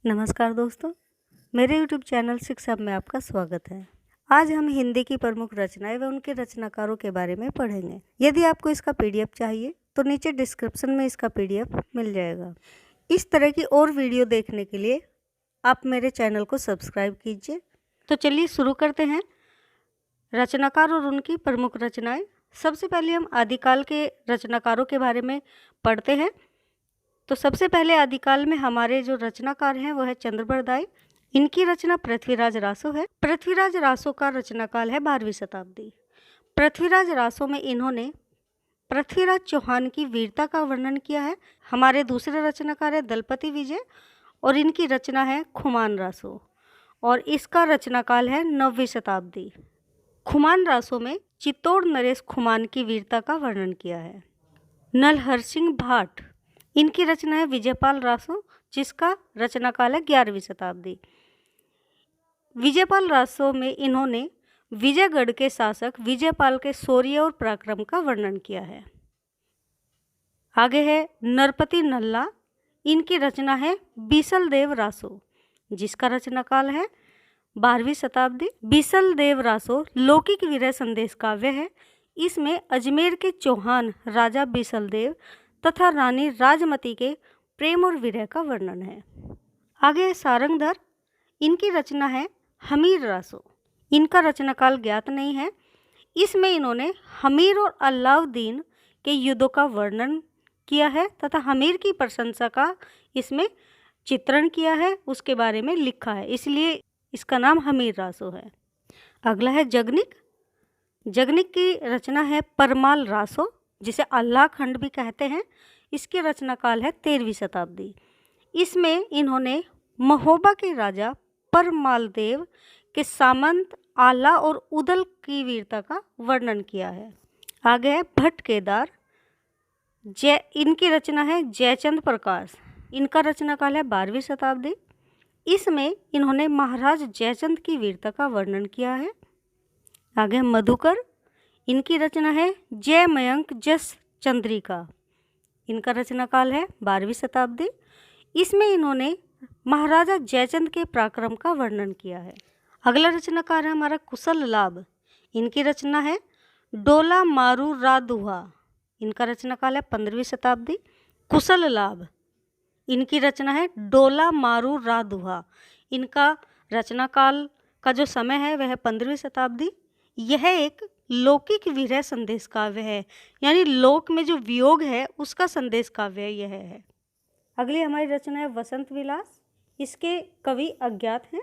नमस्कार दोस्तों, मेरे यूट्यूब चैनल शिक्षा में आपका स्वागत है। आज हम हिंदी की प्रमुख रचनाएं व उनके रचनाकारों के बारे में पढ़ेंगे। यदि आपको इसका पीडीएफ चाहिए तो नीचे डिस्क्रिप्शन में इसका पीडीएफ मिल जाएगा। इस तरह की और वीडियो देखने के लिए आप मेरे चैनल को सब्सक्राइब कीजिए। तो चलिए शुरू करते हैं। रचनाकार और उनकी प्रमुख रचनाएं। सबसे पहले हम आदिकाल के रचनाकारों के बारे में पढ़ते हैं। तो सबसे पहले आदिकाल में हमारे जो रचनाकार हैं वो है चंद्रबरदाई। इनकी रचना पृथ्वीराज रासो है। पृथ्वीराज रासो का रचनाकाल है 12वीं शताब्दी। पृथ्वीराज रासो में इन्होंने पृथ्वीराज चौहान की वीरता का वर्णन किया है। हमारे दूसरे रचनाकार है दलपति विजय और इनकी रचना है खुमान रासो और इसका रचनाकाल है 9वीं शताब्दी। खुमान रासो में चित्तौड़ नरेश खुमान की वीरता का वर्णन किया है। नलहर सिंह भाट, इनकी रचना है विजयपाल रासो जिसका रचनाकाल है 11वीं शताब्दी। विजयपाल रासो में इन्होंने विजयगढ़ के शासक विजयपाल के शौर्य और पराक्रम का वर्णन किया है। आगे है नरपति नल्ला, इनकी रचना है बीसल देव रासो जिसका रचनाकाल है 12वीं शताब्दी। बीसल देव रासो लौकिक विरह संदेश काव्य है। इसमें अजमेर के चौहान राजा बीसल देव तथा रानी राजमती के प्रेम और विरह का वर्णन है। आगे है सारंगधर, इनकी रचना है हमीर रासो। इनका रचनाकाल ज्ञात नहीं है। इसमें इन्होंने हमीर और अलाउद्दीन के युद्धों का वर्णन किया है तथा हमीर की प्रशंसा का इसमें चित्रण किया है, उसके बारे में लिखा है, इसलिए इसका नाम हमीर रासो है। अगला है जगनिक। जगनिक की रचना है परमाल रासो जिसे अल्लाह खंड भी कहते हैं। इसके रचनाकाल है 13वीं शताब्दी। इसमें इन्होंने महोबा के राजा परमाल देव के सामंत आला और उदल की वीरता का वर्णन किया है। आगे है भट्ट केदार। इनकी रचना है जयचंद प्रकाश। इनका रचनाकाल है 12वीं शताब्दी। इसमें इन्होंने महाराज जयचंद की वीरता का वर्णन किया है। आगे मधुकर, इनकी रचना है जय मयंक जस चंद्रिका। इनका रचनाकाल है 12वीं शताब्दी। इसमें इन्होंने महाराजा जयचंद के पराक्रम का वर्णन किया है। अगला रचनाकार है हमारा कुशल लाभ। इनकी रचना है डोला मारू रादुहा। इनका रचनाकाल है 15वीं शताब्दी। कुशल लाभ, इनकी रचना है डोला मारू रादुहा। इनका रचनाकाल का जो समय है वह 15वीं शताब्दी। यह एक लौकिक विरह संदेश काव्य है, यानी लोक में जो वियोग है उसका संदेश काव्य यह है। अगली हमारी रचना है वसंत विलास। इसके कवि अज्ञात हैं।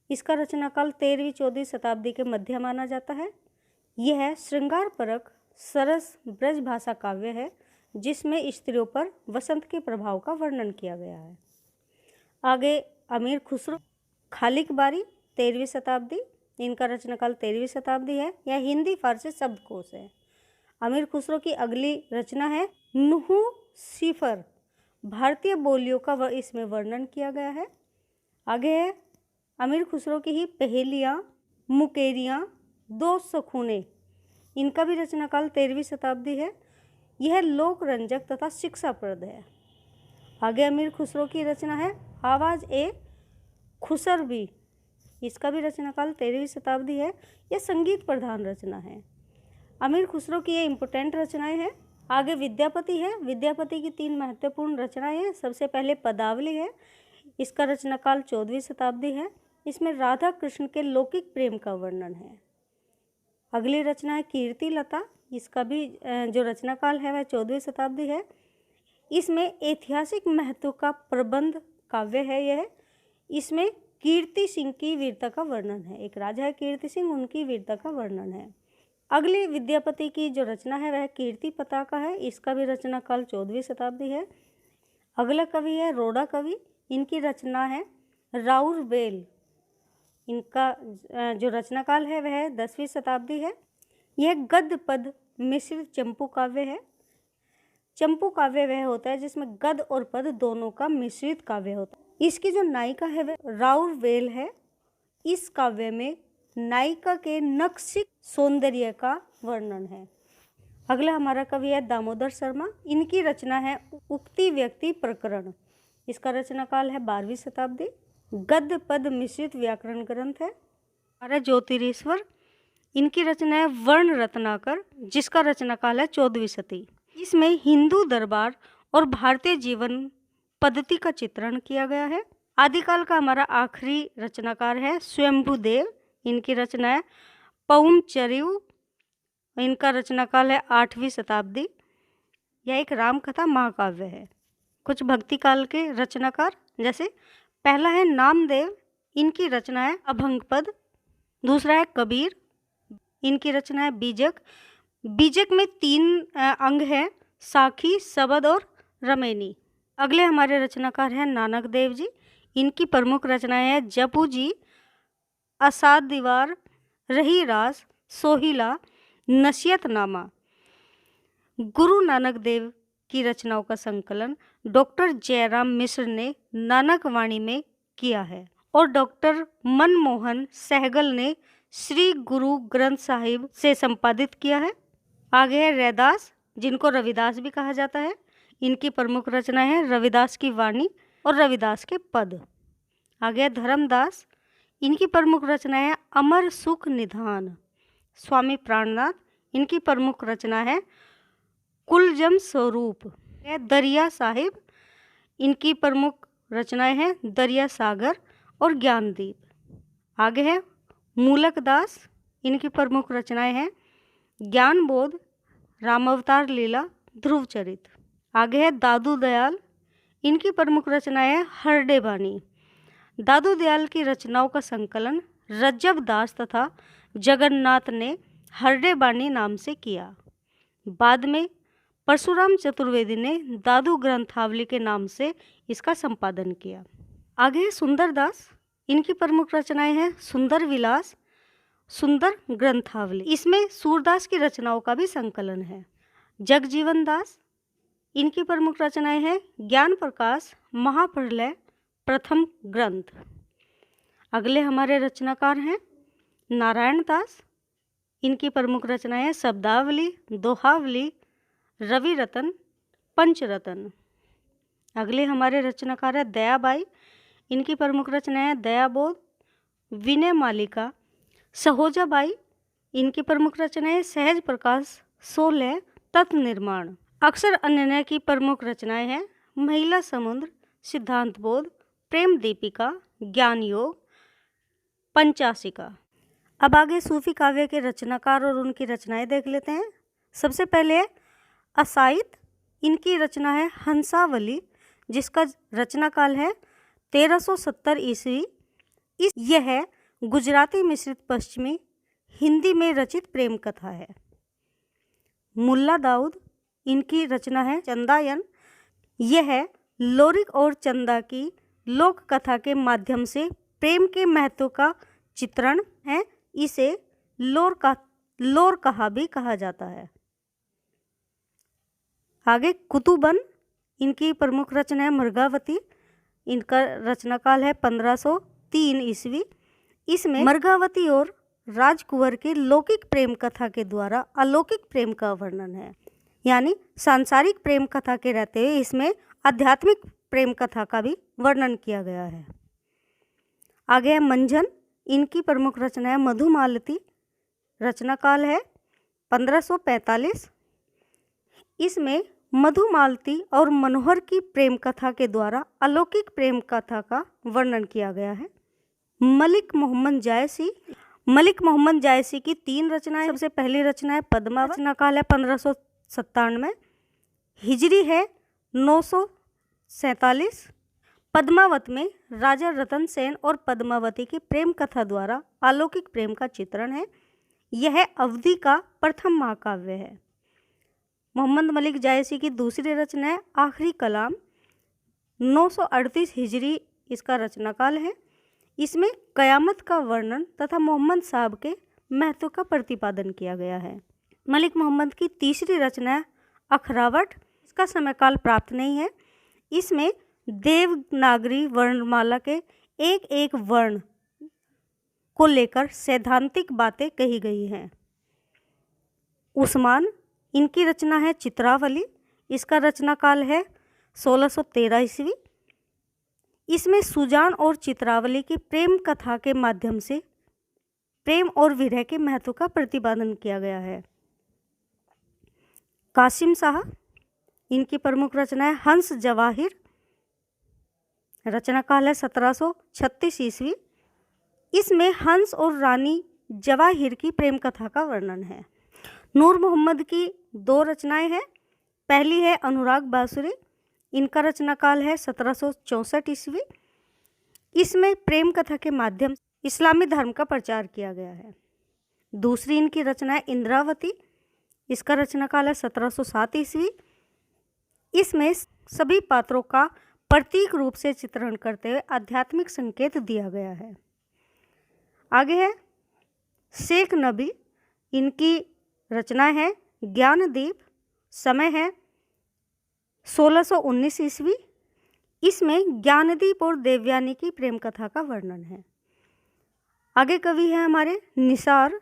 इसका रचनाकाल 13वीं-14वीं शताब्दी के मध्य माना जाता है। यह श्रृंगार परक सरस ब्रज भाषा काव्य है जिसमें स्त्रियों पर वसंत के प्रभाव का वर्णन किया गया है। आगे अमीर खुसरो खालिक बारी 13वीं शताब्दी। इनका रचनाकाल 13वीं शताब्दी है। यह हिंदी फारसी शब्दकोश है। अमीर खुसरो की अगली रचना है नुहू सिफर। भारतीय बोलियों का इसमें वर्णन किया गया है। आगे है अमीर खुसरो की ही पहेलियाँ मुकेरियाँ दो सखूने। इनका भी रचनाकाल 13वीं शताब्दी है। यह लोक रंजक तथा शिक्षाप्रद है। आगे अमीर खुसरो की रचना है आवाज़ ए खुसरवी। इसका भी रचनाकाल 13वीं शताब्दी है। यह संगीत प्रधान रचना है। अमीर खुसरो की ये इम्पोर्टेंट रचनाएं हैं। आगे विद्यापति है। विद्यापति की 3 महत्वपूर्ण रचनाएं हैं। सबसे पहले पदावली है। इसका रचनाकाल 14वीं शताब्दी है। इसमें राधा कृष्ण के लौकिक प्रेम का वर्णन है। अगली रचना है कीर्ति लता। इसका भी जो रचनाकाल है वह 14वीं शताब्दी है। इसमें ऐतिहासिक महत्व का प्रबंध काव्य है यह। इसमें कीर्ति सिंह की वीरता का वर्णन है। एक राजा है कीर्ति सिंह, उनकी वीरता का वर्णन है। अगली विद्यापति की जो रचना है वह कीर्ति पताका है। इसका भी रचनाकाल 14वीं शताब्दी है। अगला कवि है रोड़ा कवि। इनकी रचना है राउर बेल। इनका जो रचनाकाल है वह 10वीं शताब्दी है। यह गद्य पद मिश्रित चंपू काव्य है। चंपू काव्य वह होता है जिसमें गद्य और पद दोनों का मिश्रित काव्य होता है। इसकी जो नायिका है वह राउर वेल है। इस काव्य में नायिका के नक्सिक सौंदर्य का वर्णन है। अगला हमारा कवि है दामोदर शर्मा। इनकी रचना है उक्ति व्यक्ति प्रकरण। इसका रचनाकाल है 12वीं शताब्दी। गद्य पद मिश्रित व्याकरण ग्रंथ है। 12 ज्योतिरीश्वर, इनकी रचना है वर्ण रत्नाकर, जिसका रचनाकाल है 14वीं शती। इसमें हिंदू दरबार और भारतीय जीवन पद्धति का चित्रण किया गया है। आदिकाल का हमारा आखिरी रचनाकार है स्वयंभूदेव, इनकी रचना है पौंचर्यु, इनका रचनाकाल है 8वीं शताब्दी। यह एक रामकथा महाकाव्य है। कुछ भक्ति काल के रचनाकार, जैसे पहला है नामदेव, इनकी रचना है अभंगपद। दूसरा है कबीर, इनकी रचना है बीजक। बीजक में 3 अंग हैं, साखी, सबद और रमेनी। अगले हमारे रचनाकार हैं नानक देव जी, इनकी प्रमुख रचनाएं हैं जपू जी, असाद दीवार, रही रास, सोहिला, नसीहतनामा। गुरु नानक देव की रचनाओं का संकलन डॉक्टर जयराम मिश्र ने नानक वाणी में किया है और डॉक्टर मनमोहन सहगल ने श्री गुरु ग्रंथ साहिब से संपादित किया है। आगे है रैदास, जिनको रविदास भी कहा जाता है। इनकी प्रमुख रचना है रविदास की वाणी और रविदास के पद। आगे है धर्मदास, इनकी प्रमुख रचना है अमर सुख निधान। स्वामी प्राणनाथ, इनकी प्रमुख रचना है कुलजम स्वरूप। दरिया साहिब, इनकी प्रमुख रचनाएं हैं दरिया सागर और ज्ञानदीप। आगे है मूलक दास, इनकी प्रमुख रचनाएं हैं ज्ञान बोध, रामावतार लीला, ध्रुव चरित। आगे है दादू दयाल, इनकी प्रमुख रचनाएं हैं हरडे बानी। दादू दयाल की रचनाओं का संकलन रज्जब दास तथा जगन्नाथ ने हरडे बानी नाम से किया। बाद में परशुराम चतुर्वेदी ने दादू ग्रंथावली के नाम से इसका संपादन किया। आगे है सुंदर दास, इनकी प्रमुख रचनाएं हैं सुंदर विलास, सुंदर ग्रंथावली। इसमें सूरदास की रचनाओं का भी संकलन है। जगजीवन दास, इनकी प्रमुख रचनाएं हैं ज्ञान प्रकाश, महाप्रलय, प्रथम ग्रंथ। अगले हमारे रचनाकार हैं नारायण दास, इनकी प्रमुख रचनाएं हैं शब्दावली, दोहावली, रवि रतन, पंचरतन। अगले हमारे रचनाकार है दयाबाई, इनकी प्रमुख रचनाएं हैं दयाबोध, विनय मालिका, सहोजाबाई, इनकी प्रमुख रचनाएं सहज प्रकाश, सोलह, तत्व निर्माण। अक्षर अन्यन्य की प्रमुख रचनाएं हैं महिला समुद्र, सिद्धांत बोध, प्रेम दीपिका, ज्ञान योग, पंचाशिका। अब आगे सूफी काव्य के रचनाकार और उनकी रचनाएं देख लेते हैं। सबसे पहले है असाइत, इनकी रचना है हंसावली, जिसका रचनाकाल है 1370 ईस्वी। यह गुजराती मिश्रित पश्चिमी हिंदी में रचित प्रेम कथा है। मुल्ला दाऊद, इनकी रचना है चंदायन। यह लोरिक और चंदा की लोक कथा के माध्यम से प्रेम के महत्व का चित्रण है। इसे लोर कहा भी कहा जाता है। आगे कुतुबन, इनकी प्रमुख रचना है मृगावती, इनका रचनाकाल है 1503 ईस्वी। इसमें मृगावती और राजकुंवर के लौकिक प्रेम कथा के द्वारा अलौकिक प्रेम का वर्णन है। यानी सांसारिक प्रेम कथा के रहते हुए इसमें आध्यात्मिक प्रेम कथा का भी वर्णन किया गया है। आगे है मंझन, इनकी प्रमुख रचना है मधुमालती, रचनाकाल है 1545। इसमें मधुमालती और मनोहर की प्रेम कथा के द्वारा अलौकिक प्रेम कथा का वर्णन किया गया है। मलिक मोहम्मद जायसी की 3 रचनाएं। सबसे पहली रचना है पद्मा, रचनाकाल है 1597, हिजरी है 947। पद्मावत में राजा रतन सेन और पद्मावती की प्रेम कथा द्वारा अलौकिक प्रेम का चित्रण है। यह अवधि का प्रथम महाकाव्य है। मोहम्मद मलिक जायसी की दूसरी रचना है आखिरी कलाम, 938 हिजरी इसका रचनाकाल है। इसमें कयामत का वर्णन तथा मोहम्मद साहब के महत्व का प्रतिपादन किया गया है। मलिक मोहम्मद की तीसरी रचना है अखरावट, इसका समयकाल प्राप्त नहीं है। इसमें देवनागरी वर्णमाला के एक एक वर्ण को लेकर सैद्धांतिक बातें कही गई हैं। उस्मान, इनकी रचना है चित्रावली, इसका रचनाकाल है 1613 ईस्वी। इसमें सुजान और चित्रावली की प्रेम कथा के माध्यम से प्रेम और विरह के महत्व का प्रतिपादन किया गया है। कासिम शाह, इनकी प्रमुख रचना है हंस जवाहिर, रचना काल है 1736 ईस्वी। इसमें हंस और रानी जवाहिर की प्रेम कथा का वर्णन है। नूर मोहम्मद की 2 रचनाएं हैं। पहली है अनुराग बांसुरी, इनका रचना काल है 1764 ईस्वी। इसमें प्रेम कथा के माध्यम से इस्लामी धर्म का प्रचार किया गया है। दूसरी इनकी रचना है इंद्रावती, इसका रचना काल है 1707 ईस्वी। इसमें सभी पात्रों का प्रतीक रूप से चित्रण करते हुए आध्यात्मिक संकेत दिया गया है। आगे है शेख नबी, इनकी रचना है ज्ञानदीप, समय है 1619 ईस्वी। इसमें ज्ञानदीप और देवयानी की प्रेम कथा का वर्णन है। आगे कवि है हमारे निसार,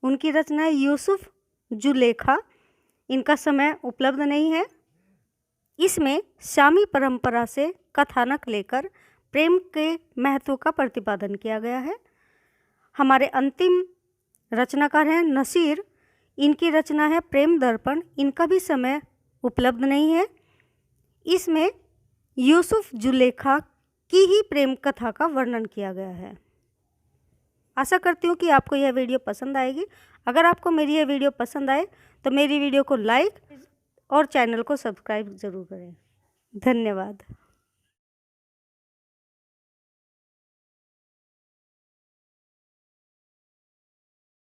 उनकी रचना है यूसुफ जुलेखा, इनका समय उपलब्ध नहीं है। इसमें शामी परंपरा से कथानक लेकर प्रेम के महत्व का प्रतिपादन किया गया है। हमारे अंतिम रचनाकार हैं नसीर, इनकी रचना है प्रेम दर्पण, इनका भी समय उपलब्ध नहीं है। इसमें यूसुफ जुलेखा की ही प्रेम कथा का वर्णन किया गया है। आशा करती हूँ कि आपको यह वीडियो पसंद आएगी। अगर आपको मेरी यह वीडियो पसंद आए तो मेरी वीडियो को लाइक और चैनल को सब्सक्राइब ज़रूर करें। धन्यवाद।